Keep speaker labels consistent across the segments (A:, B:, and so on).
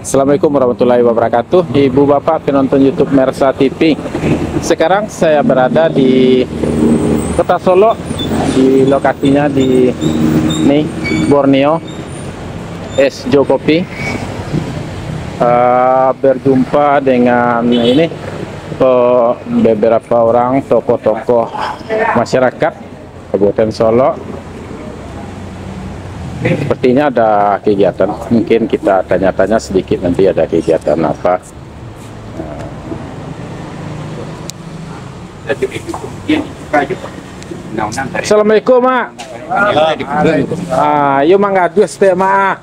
A: Assalamualaikum warahmatullahi wabarakatuh. Ibu bapak penonton YouTube Mersa TV. Sekarang saya berada di Kota Solo, di lokasinya di Borneo, Es Jokopi. Berjumpa dengan beberapa orang tokoh-tokoh masyarakat Kabupaten Solo. Sepertinya ada kegiatan, mungkin kita tanya-tanya sedikit nanti ada kegiatan apa. Assalamualaikum, Mak. Yuk manggaduh setiap Mak.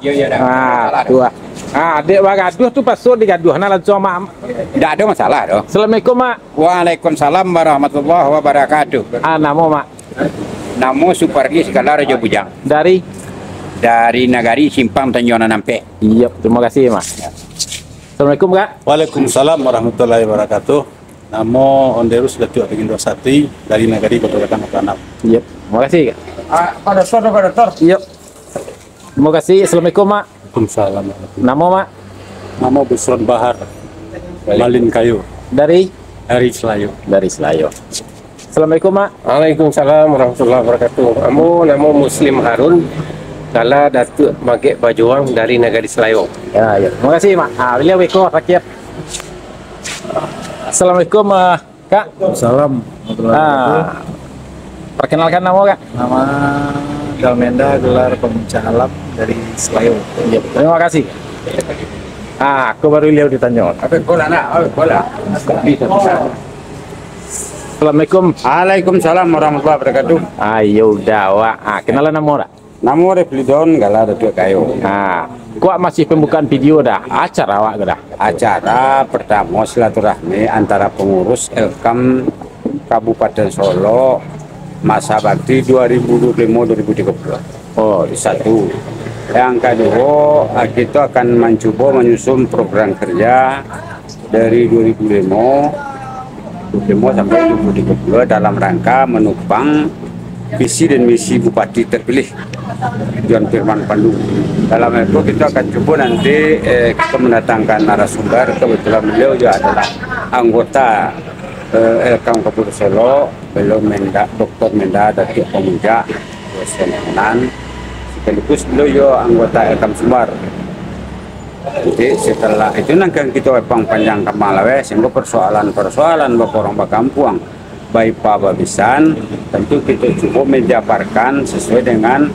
A: Dua. Adik gaduh tuh pasur digaduh nah langsung Mak.
B: Tidak ada masalah dong.
A: Assalamualaikum, Mak.
B: Waalaikumsalam warahmatullahi wabarakatuh.
A: Namo, Mak.
B: Namo Supargi Skala Raja Bujang. Dari Nagari Simpang Tanjona Nampe.
A: Iya, terima kasih, Mak. Assalamualaikum, Kak.
C: Waalaikumsalam warahmatullahi wabarakatuh. Namo Onderus Datuk Apigindo Sati dari Nagari Kota Tanah.
A: Iya, terima kasih, Kak.
B: Pada Dokter.
A: Iya. Terima kasih. Assalamualaikum, Mak.
C: Waalaikumsalam.
A: Namo, Mak.
C: Namo Busron Bahar Malin Kayu
A: Dari
C: Selayu.
A: Assalamualaikum, Mak.
D: Waalaikumsalam warahmatullahi wabarakatuh. Namo Muslim Harun Kala Datuk Magek Bajuang dari Nagari Selayo.
A: Ya. Terima kasih, Mak. Beliau Weko rakyat. Assalamualaikum, Kak.
E: Salam.
A: Perkenalkan nama, Kak.
E: Nama Galmenda, gelar pemuncak alam dari Selayu.
A: Ya, terima kasih. Aku baru lihat ditanya. Assalamualaikum.
B: Waalaikumsalam warahmatullahi wabarakatuh.
A: Ayo dawa. Kenalan nama ora?
B: Namo Reflidon Gala Datuk Kayu.
A: Kok masih pembukaan video dah? Acara awak dah?
B: Acara pertama silaturahmi antara pengurus Elkam Kabupaten Solo masa bakti 2025-2030.
A: Oh,
B: Itu satu. Yang kedua, kita akan mencoba menyusun program kerja dari 2005 sampai 2030 dalam rangka menopang visi dan misi Bupati terpilih John Firman Pandu. Dalam itu kita akan coba nanti kita mendatangkan narasumber. Kebetulan beliau juga adalah anggota Elkam Kabupaten Solo, beliau Dr. Menda Datuk Pemuja Senan, sekaligus beliau juga anggota Elkam Sumbar. Jadi setelah itu nanti kita panjang kemalawe sehingga persoalan orang bakampuang baik Babisan tentu kita coba menjabarkan sesuai dengan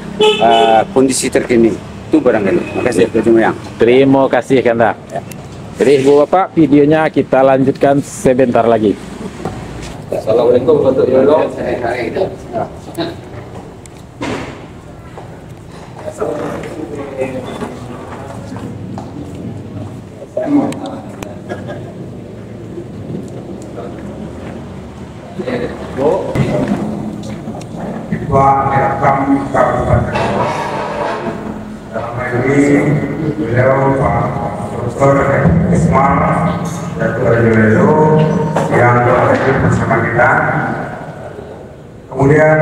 B: kondisi terkini itu barangkali. Makasih yang.
A: Terima kasih, Kanda. Jadi Ibu Bapak, videonya kita lanjutkan sebentar lagi.
D: Assalamualaikum warahmatullahi
F: Ketua Elkam Kabupaten Solo. Dalam hal ini beliau Pak Dr. Ismail Datuk Rajoledo yang hadir bersama kita. Kemudian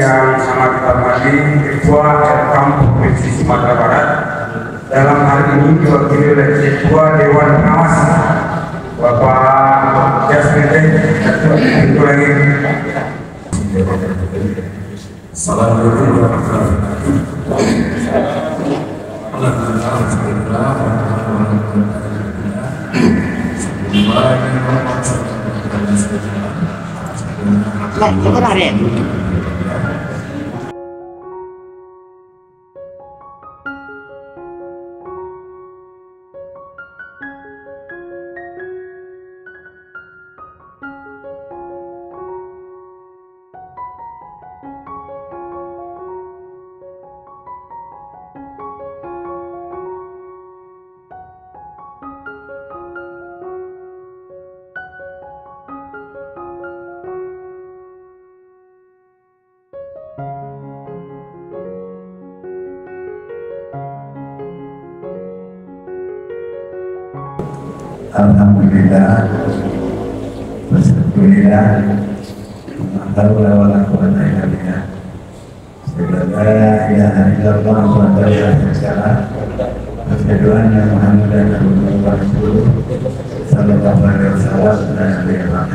F: yang sangat kita hormati Ketua Elkam Provinsi Sumatera Barat. Dalam hal ini diwakili oleh Ketua Dewan Pengawas Bapak Jasmine itu lagi.
G: Assalamualaikum warahmatullahi wabarakatuh.
H: Alhamdulillah, Alhamdulillah, Alhamdulillah, Alhamdulillah, Segala ya Allah SWT
F: Asyhadu anna Muhammadan abduhu wa rasuluh sallallahu alaihi wasallam dan beriman.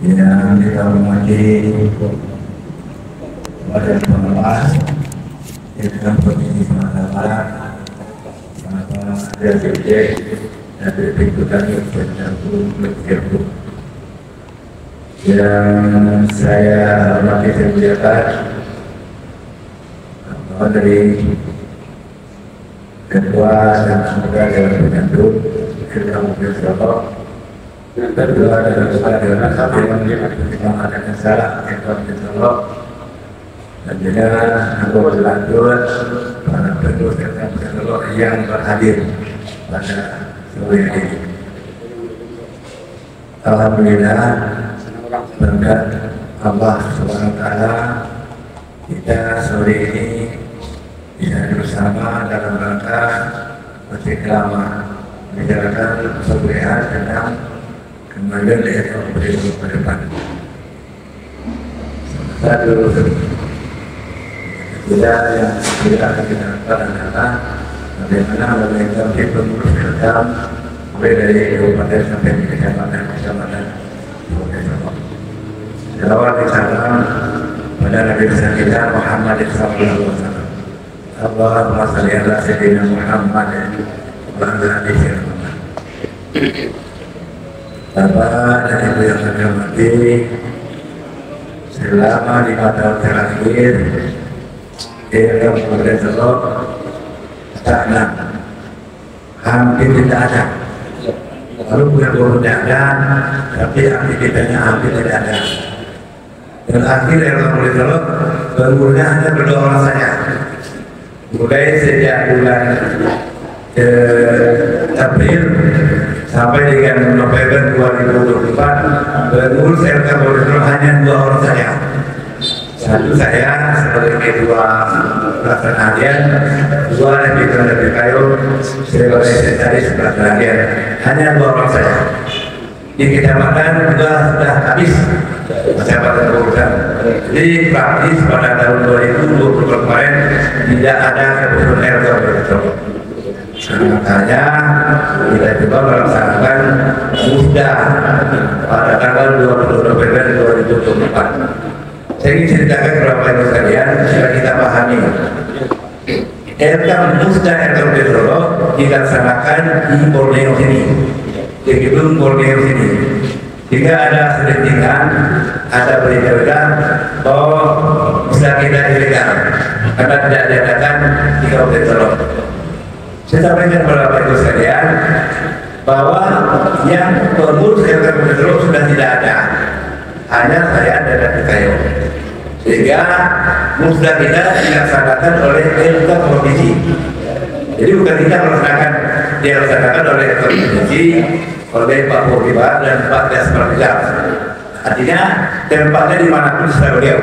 F: Yang kita hormati pada pengawas Irkam Provinsi Sumatera Barat, Bapak DPJ dan BPK yang saya hormati dan muliakan dari Ketua dan Anggota Dewan Penyandu Irkam Provinsi Solo, kedua dan Ketua Dewan yang ada salah Irkam Provinsi Solo, dan juga anggota lanjut para penduduk Irkam Provinsi Solo yang berhadir pada sore ini. Alhamdulillah, berkat Allah Subhanahu wa Ta'ala, kita sore ini bisa bersama dalam rangka bersiklama membicarakan sebuah tentang kemajuan daerah Provinsi ke depan. Satu tidak yang kita akan kita lakukan bagaimana memiliki pengurus Irkam mulai dari kabupaten sampai ke kecamatan. Selawat dan salam pada Nabi besar kita Muhammad sallallahu alaihi wasallam. Allahumma shalli ala sayyidina Muhammad wa ala alihi wasallam. Bapak dan Ibu yang saya hormati, selama 5 tahun terakhir Irkam Provinsi Solo stagnan, hampir tidak ada. Lalu bukan tidak ada, tapi aktivitasnya hampir tidak ada. Dan akhir Irkam Provinsi Solo pengurusnya hanya berdua orang saja. Mulai sejak bulan April sampai dengan November 2024, pengurus Irkam Provinsi Solo hanya 2 orang saja. Satu saya sebagai ketua pelaksanaan harian, 2 lebih kayu sebagai sekretaris pelaksanaan harian. Hanya 2 orang saja. Di kecamatan juga sudah habis kecamatan pengurusan. Jadi praktis pada tahun 2020 kemarin tidak ada keputusan Irkam Provinsi Solo. Makanya kita coba melaksanakan musda pada tanggal 20 November 2024. Saya ingin ceritakan beberapa itu sekalian supaya kita pahami. Irkam musda Irkam Provinsi Solo dilaksanakan di Borneo sini, di gedung Borneo sini. Jika ada selentingan, ada berita-berita bahwa musda kita ilegal karena tidak diadakan di Kabupaten Solo. Saya sampaikan kepada Bapak Ibu sekalian bahwa yang pengurus Irkam Provinsi Solo sudah tidak ada, hanya saya dan Dr. Kayo. Sehingga musda kita dilaksanakan oleh Irkam Provinsi. Jadi bukan kita melaksanakan, dilaksanakan oleh Irkam Provinsi, oleh Pak Purwibar dan Pak Desmar. Artinya tempatnya dimanapun setelah beliau.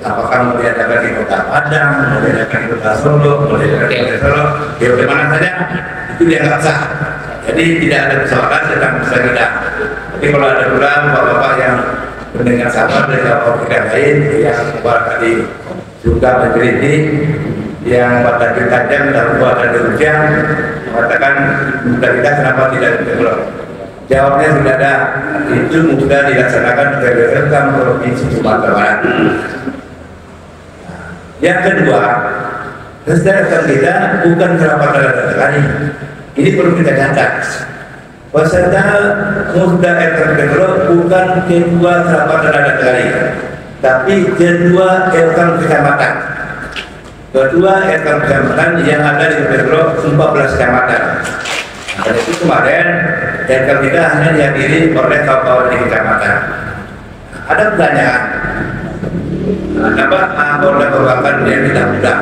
F: Apakah mau diadakan di Kota Padang, mau diadakan di Kota Solo, mau diadakan di Kota Solo, di mana saja itu dianggap sah. Jadi tidak ada persoalan tentang musda kita. Tapi kalau ada pula bapak-bapak yang mendengar sabar dari bapak-bapak lain yang barangkali juga mengkritik, yang pada tajam dan buatan hujan mengatakan musda kita kenapa tidak diulang. Jawabnya sudah ada, itu musda dilaksanakan oleh Irkam Provinsi Sumatera Barat. Yang kedua, kesadaran kita bukan kerapatan kali. Ini perlu kita catat. Peserta musda Irkam Provinsi Solo bukan ketua kerapatan adat kali, tapi ketua Irkam kecamatan. Ketua Irkam kecamatan yang ada di Provinsi Solo 14 kecamatan. Dan itu kemarin Irkam kita hanya dihadiri oleh kawan-kawan di kecamatan. Ada pertanyaan. Kenapa anggota kecamatan yang tidak muda?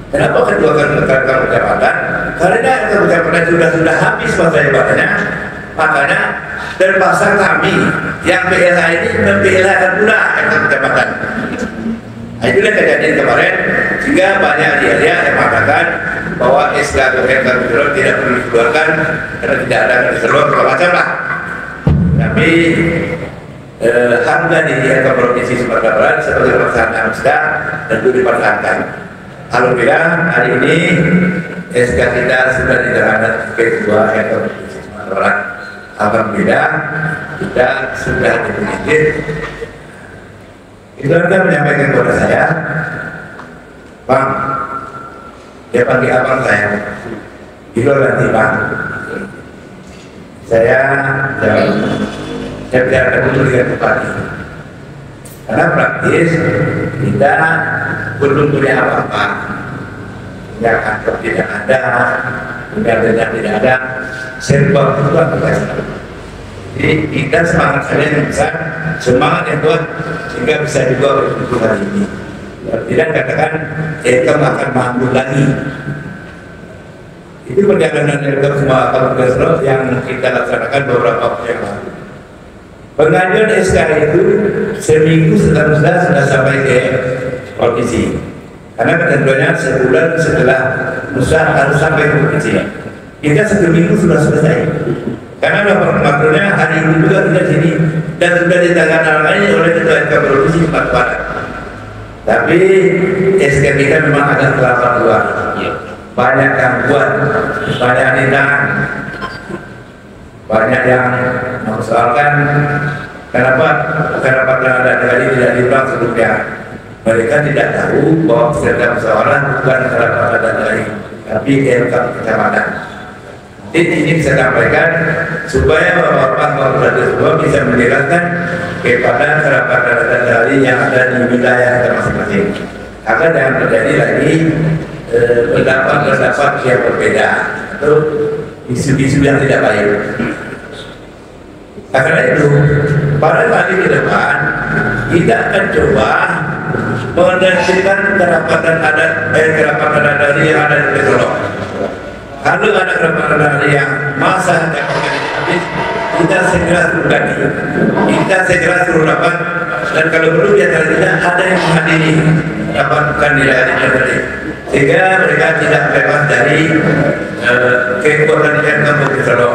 F: Kenapa kedua kecamatan? Karena kecamatan sudah habis masa jabatannya, makanya terpaksa kami yang PLH ini memPLH-kan pula kecamatan. Itulah kejadian kemarin, sehingga banyak dia yang mengatakan bahwa SK Irkam tidak perlu dikeluarkan karena tidak ada keseluruhan macam lah. Tapi harga di Irkam Provinsi Sumatera Barat sebagai pelaksanaan musda tentu dipertahankan. Alhamdulillah hari ini SK kita sudah ditangani kedua ekor orang. Alhamdulillah kita sudah dipengaruhi. Itu Anda menyampaikan kepada saya, Bang, dia panggil abang saya, itu nanti Bang. Saya biarkan dulu dengan bupati. Karena praktis kita belum punya apa-apa. Ya kantor tidak ada, tidak ada, serba berubah kita. Jadi kita semangat kalian yang besar, semangat yang kuat sehingga bisa juga berkumpul hari ini. Tidak katakan Elkom akan mampu lagi. Itu perjalanan Elkom semua Kabupaten yang kita laksanakan beberapa waktu yang lalu. Pengajuan SK itu seminggu sudah sampai ke provinsi. Karena ketentuannya sebulan setelah usaha harus sampai ke provinsi. Kita 1 minggu sudah selesai. Karena makronya hari ini juga kita sini dan sudah ditangani oleh Ketua SK Provinsi Sumatera Barat. Tapi SK kita memang ada kelapa luar. Banyak gangguan, banyak rintangan, banyak yang mempersoalkan kenapa ada dari tidak diulang sebelumnya. Mereka tidak tahu bahwa peserta musyawarah bukan kenapa ada dari, tapi Elkom Kecamatan. Ini bisa sampaikan supaya Bapak-Bapak semua bisa menjelaskan kepada kerabat dari yang ada di wilayah kita masing-masing. Agar jangan terjadi lagi pendapat yang berbeda atau isu-isu yang tidak baik. Karena itu, pada kali ke depan kita akan coba mendengarkan kerapatan adat dari yang ada di Solo. Kalau ada kerapatan yang masa habis, kita segera terjadi, kita segera suruh rapat, dan kalau perlu di antara kita ada yang menghadiri rapat bukan dari sehingga mereka tidak bebas dari kekuatan yang kamu Solo.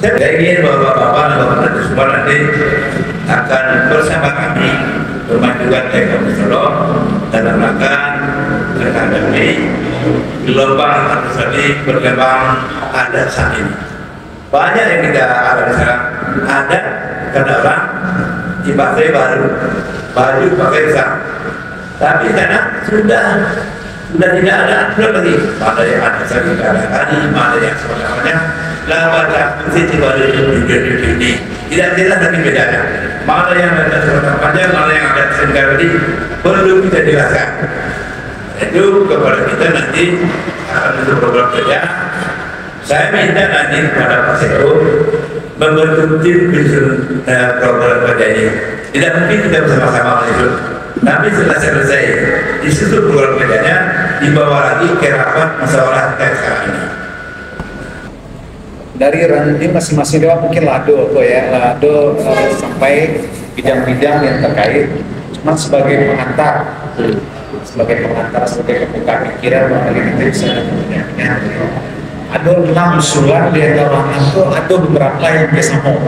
F: Saya ingin bahwa Bapak semua nanti akan bersama kami memajukan ekonomi Solo dalam rangka menghadapi gelombang tadi berkembang ada saat ini. Banyak yang kita alami sekarang ada karena orang dipakai baju pakai besar, tapi karena sudah tidak ada aturan lagi. Mana yang ada sekali kali, mana yang sebenarnya lama fungsi baju ini tidak jelas lagi bedanya. Mana yang ada sebenarnya panjang, mana yang ada sekali perlu kita jelaskan. Itu kepada kita nanti akan untuk program kerja. Saya minta nanti kepada Pak Seko membentuk tim program kerja ini. Tidak mungkin kita bersama-sama menyusun, tapi setelah selesai disusun program kerjanya dibawa lagi ke rapat musyawarah kita sekarang ini.
E: Dari ranting masing-masing dewan mungkin lado sampai bidang-bidang yang terkait, cuma sebagai pengantar, sebagai pembuka pikiran kali kita bisa ada 6 usulan di antara itu ada beberapa yang bisa mau.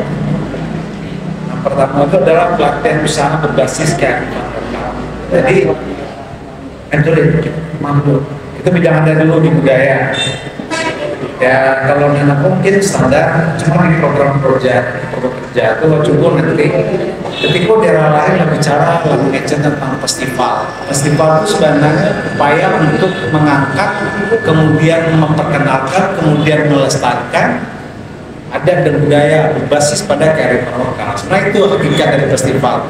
E: Yang pertama itu adalah pelatihan usaha berbasis kearifan lokal. Jadi mampu itu bidang ada dulu di budaya. Ya kalau nana mungkin standar cuma di program kerja itu coba nanti ketika daerah lain bicara tentang festival itu sebenarnya upaya untuk mengangkat kemudian memperkenalkan kemudian melestarikan adat dan budaya berbasis pada kearifan lokal. Sebenarnya itu hakikat dari festival.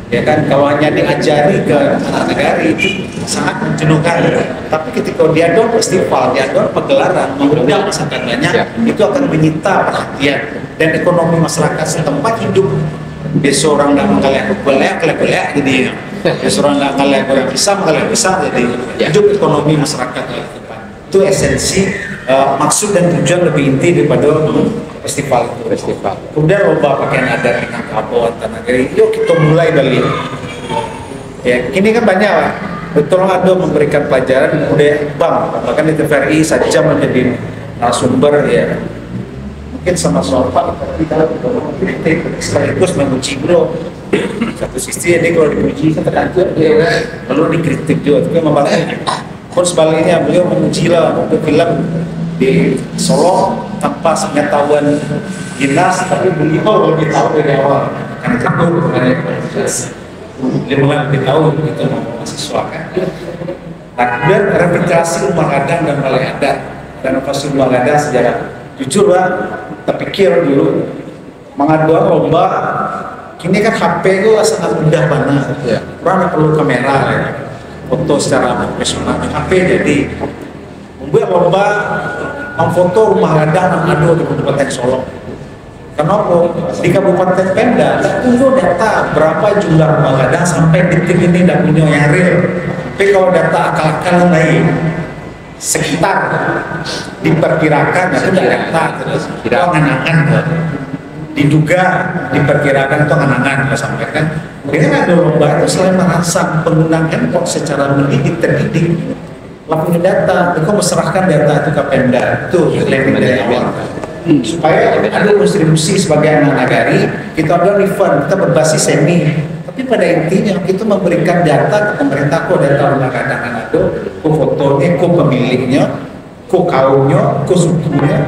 E: Ya kan, kalau hanya diajari ke anak negara itu sangat menjenuhkan. Tapi ketika diadon festival, diadon pegelaran, mengundang masyarakat banyak, itu akan menyita perhatian dan ekonomi masyarakat setempat hidup. Biasa orang nggak mengalih jadi biasa orang nggak mengalih bisa jadi hidup ekonomi masyarakat di tempat. Itu esensi maksud dan tujuan lebih inti daripada festival itu. Kemudian lomba pakaian adat Minangkabau tanah negeri, yuk kita mulai balik. Ya, ini kan banyak lah. Betul ada memberikan pelajaran budaya Bang, bahkan di TVRI saja menjadi narasumber ya. Mungkin sama soal Pak kita kritik sekaligus menguji bro. Satu sisi ini kalau dipuji kan tergantung ya, lalu dikritik juga. Tapi memang Pun sebaliknya beliau mengujilah untuk film di Solo tanpa pengetahuan dinas, tapi beliau lebih tahu dari awal karena takut dia lebih tahu itu mahasiswa kan. Nah, kemudian revitalisasi rumah gadang dan balai adat. Renovasi rumah gadang sejarah jujur lah, terpikir dulu mengaduan lomba. Kini kan HP itu sangat mudah banget, orang perlu kamera, ya. Foto secara profesional. HP jadi membuat lomba memfoto rumah gadang mengadu di Kabupaten Solo. Kenapa? Di Kabupaten Pemda tunggu data berapa jumlah rumah gadang sampai detik ini tidak punya yang real. Tapi kalau data akal-akalan lain sekitar diperkirakan itu tidak data terus tidak angan-angan diduga diperkirakan itu angan-angan sampaikan dengan ada lomba itu selain merangsang penggunaan handphone secara mendidik terdidik lakukan data itu menserahkan data itu ke Pemda itu planning dari awal supaya ada distribusi sebagai anak nagari kita ada event kita berbasis semi tapi pada intinya kita memberikan data ke pemerintah kok data rumah gadang Manado kok fotonya kok pemiliknya kok kaumnya kok sukunya.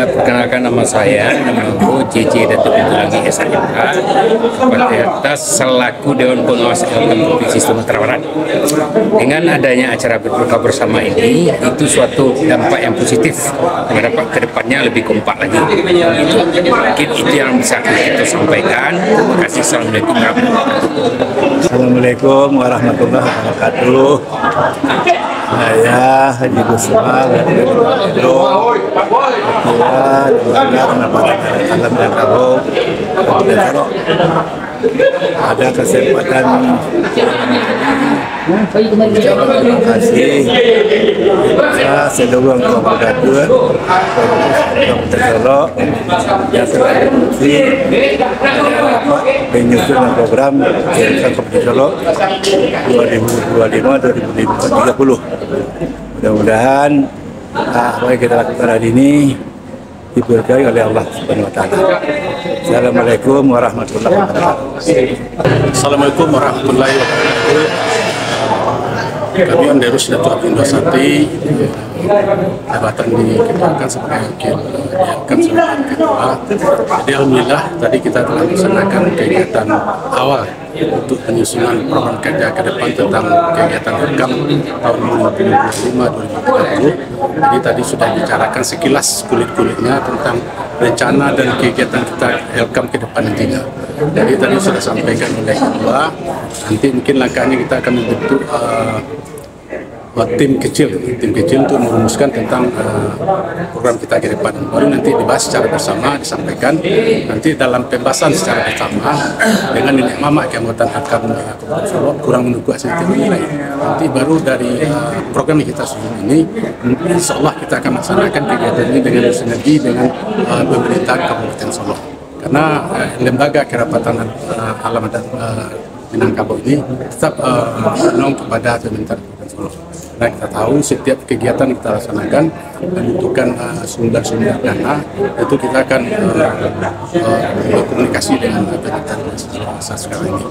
H: Perkenalkan nama saya, namaku JJ Datuk Pintulangi SHMK atas selaku Dewan Pengawas LKM Provinsi Sumatera Barat. Dengan adanya acara berbuka bersama ini, itu suatu dampak yang positif mendapat ke depannya lebih kompak lagi. Mungkin itu yang bisa kita sampaikan. Terima kasih.
C: Assalamualaikum warahmatullahi wabarakatuh. Saya Haji Gusma dari alam dan Kabo. Ada kesempatan terima kasih saya dukung kepada Kabupaten Solo yang telah menyusun program Kabupaten Solo 2025-2030. Mudah-mudahan apa yang kita lakukan hari ini diberkahi oleh Allah Subhanahu wa Ta'ala. Assalamualaikum warahmatullahi wabarakatuh.
I: Assalamualaikum warahmatullahi wabarakatuh. Kami Onderus Datuk Apindo Sati, jabatan diketuakan sebagai wakil diangkat sebagai ketua. Jadi alhamdulillah tadi kita telah melaksanakan kegiatan awal untuk penyusunan program kerja ke depan tentang kegiatan rekam tahun 2025-2030. Jadi tadi sudah bicarakan sekilas kulit-kulitnya tentang rencana dan kegiatan kita rekam ke depan nantinya. Jadi tadi sudah sampaikan oleh ketua, nanti mungkin langkahnya kita akan membentuk tim kecil untuk merumuskan tentang program kita ke depan. Baru nanti dibahas secara bersama, disampaikan nanti dalam pembahasan secara bersama dengan nenek mama keanggotaan Hakam Kabupaten Solo kurang menunggu hasil nilai. Nanti baru dari program yang kita susun ini, insya Allah kita akan melaksanakan kegiatan ini dengan sinergi dengan pemerintahan Kabupaten Solo. Karena lembaga kerapatan alam dan Minangkabau ini tetap menolak kepada pemerintahan Kabupaten Solo. Nah, kita tahu setiap kegiatan kita laksanakan membutuhkan sumber-sumber dana, itu kita akan berkomunikasi dengan pemerintahan saat sekarang ini.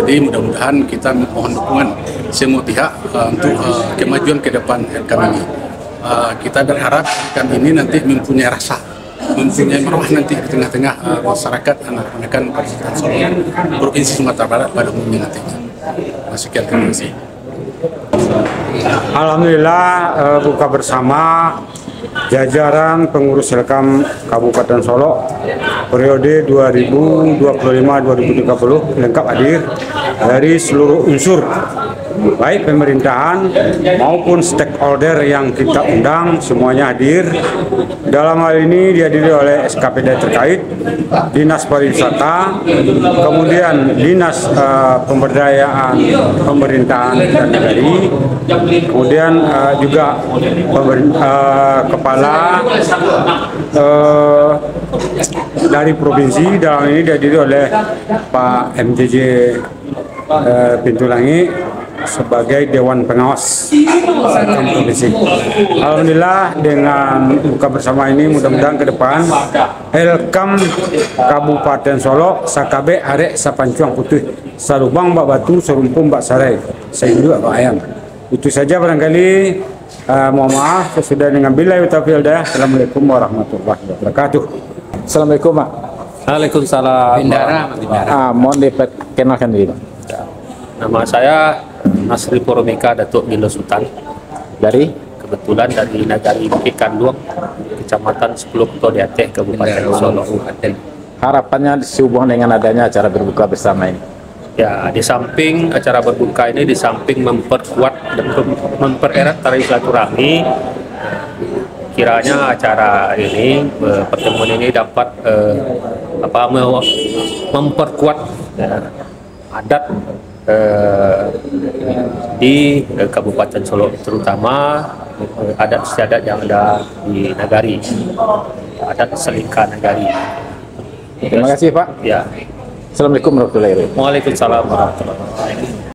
I: Jadi mudah-mudahan kita mohon dukungan semua pihak untuk kemajuan ke depan kami ini. Kita berharap kami ini nanti mempunyai rasa, mempunyai marwah nanti di tengah-tengah masyarakat anak-anak Kabupaten Solo, Provinsi Sumatera Barat pada umumnya nantinya. Sekian, terima kasih.
J: Alhamdulillah buka bersama jajaran pengurus Helkam Kabupaten Solo periode 2025-2030 lengkap hadir dari seluruh unsur baik pemerintahan maupun stakeholder yang kita undang, semuanya hadir. Dalam hal ini dihadiri oleh SKPD terkait, Dinas Pariwisata, kemudian Dinas Pemberdayaan Pemerintahan dan Negeri, kemudian juga kepala dari provinsi. Dalam ini dihadiri oleh Pak MJJ Pintulangi sebagai Dewan Pengawas Provinsi. Alhamdulillah dengan buka bersama ini mudah-mudahan ke depan Helkam Kabupaten Solo sakabe arek sapancuang putih sarubang Mbak Batu serumpum Mbak Sarai seindu Mbak Ayam. Itu saja barangkali. Mohon maaf sesudah dengan billahi taufiq wal hidayah. Assalamualaikum warahmatullahi wabarakatuh.
A: Assalamualaikum, Pak.
K: Waalaikumsalam.
A: Mohon diperkenalkan diri, Pak.
K: Nama saya Nasri Poromika Datuk Gilo Sultan.
A: Dari?
K: Kebetulan dari Nagari Bukit Kanduang, Kecamatan 10 Kuto Diateh, Kabupaten Solo.
A: Harapannya sehubungan dengan adanya acara berbuka bersama ini?
K: Ya, di samping acara berbuka ini, di samping memperkuat dan mempererat tali silaturahmi, kiranya acara ini, pertemuan ini dapat memperkuat adat di Kabupaten Solo, terutama adat istiadat yang ada di Nagari, adat Selika Nagari.
A: Terima kasih, Pak.
K: Ya.
A: Assalamualaikum warahmatullahi wabarakatuh.
K: Waalaikumsalam warahmatullahi wabarakatuh.